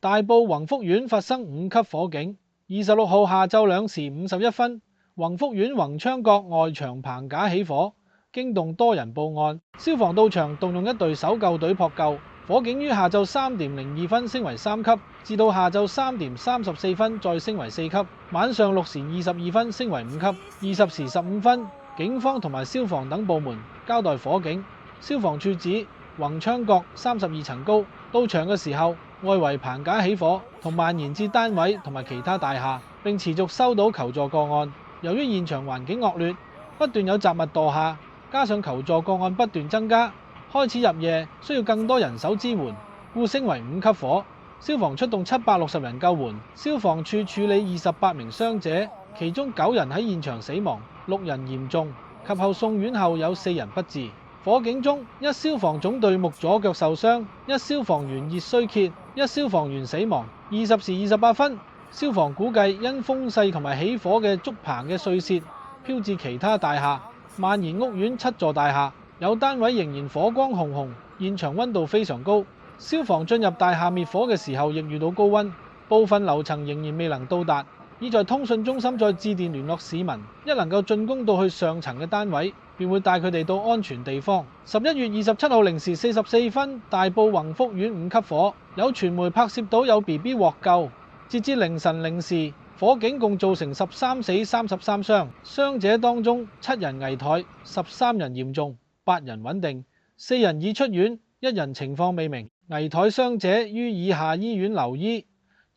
大埔宏福苑發生5級火警。26號下晝2時51分，宏福苑宏昌閣外牆棚架起火，驚動多人報案。消防到場動用1隊搜救隊撲救。火警於下晝3點02分升為3級，至到下晝3點34分再升為4級。晚上6時22分升為5級。20時15分，警方同埋消防等部門交代火警。消防處指宏昌閣32層高，到場嘅時候，外圍棚架起火，同蔓延至單位同埋其他大廈，並持續收到求助個案。由於現場環境惡劣，不斷有雜物墮下，加上求助個案不斷增加，開始入夜需要更多人手支援，故升為5級火。消防出動760人救援，消防處處理28名傷者，其中9人喺現場死亡，6人嚴重，及後送院後有4人不治。火警中，1消防總隊目左腳受傷，1消防員熱衰竭，1消防員死亡。20時28分，消防估計因風勢同埋起火嘅竹棚嘅碎屑飄至其他大廈，蔓延屋苑7座大廈，有單位仍然火光熊熊，現場溫度非常高。消防進入大廈滅火嘅時候亦遇到高溫，部分樓層仍然未能到達，已在通訊中心再致電聯絡市民，一能夠進攻到去上層嘅單位，便會帶佢哋到安全地方。11月27號0時44分，大埔宏福苑5級火，有傳媒拍攝到有 BB 獲救。截至凌晨0時，火警共造成13死33傷，傷者當中7人危殆，13人嚴重，8人穩定，4人已出院，1人情況未明。危殆傷者於以下醫院留醫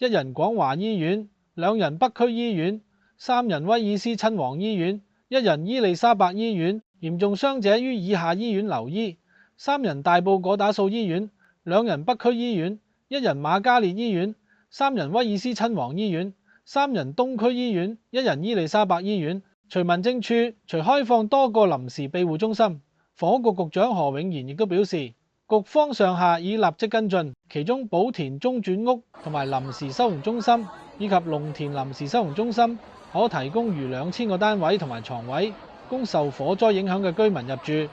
：1人廣華醫院，2人北區醫院，3人威爾斯親王醫院，1人伊利沙伯醫院。嚴重傷者於以下醫院留醫：3人大埔果打素醫院，2人北區醫院，1人瑪嘉烈醫院，3人威爾斯親王醫院，3人東區醫院，1人伊利沙伯醫院。隨民政處除開放多個臨時庇護中心，房屋局局長何永賢亦都表示，局方上下已立即跟進，其中寶田中轉屋同埋臨時收容中心以及龍田臨時收容中心可提供逾2000個單位同埋床位，供受火災影響嘅居民入住。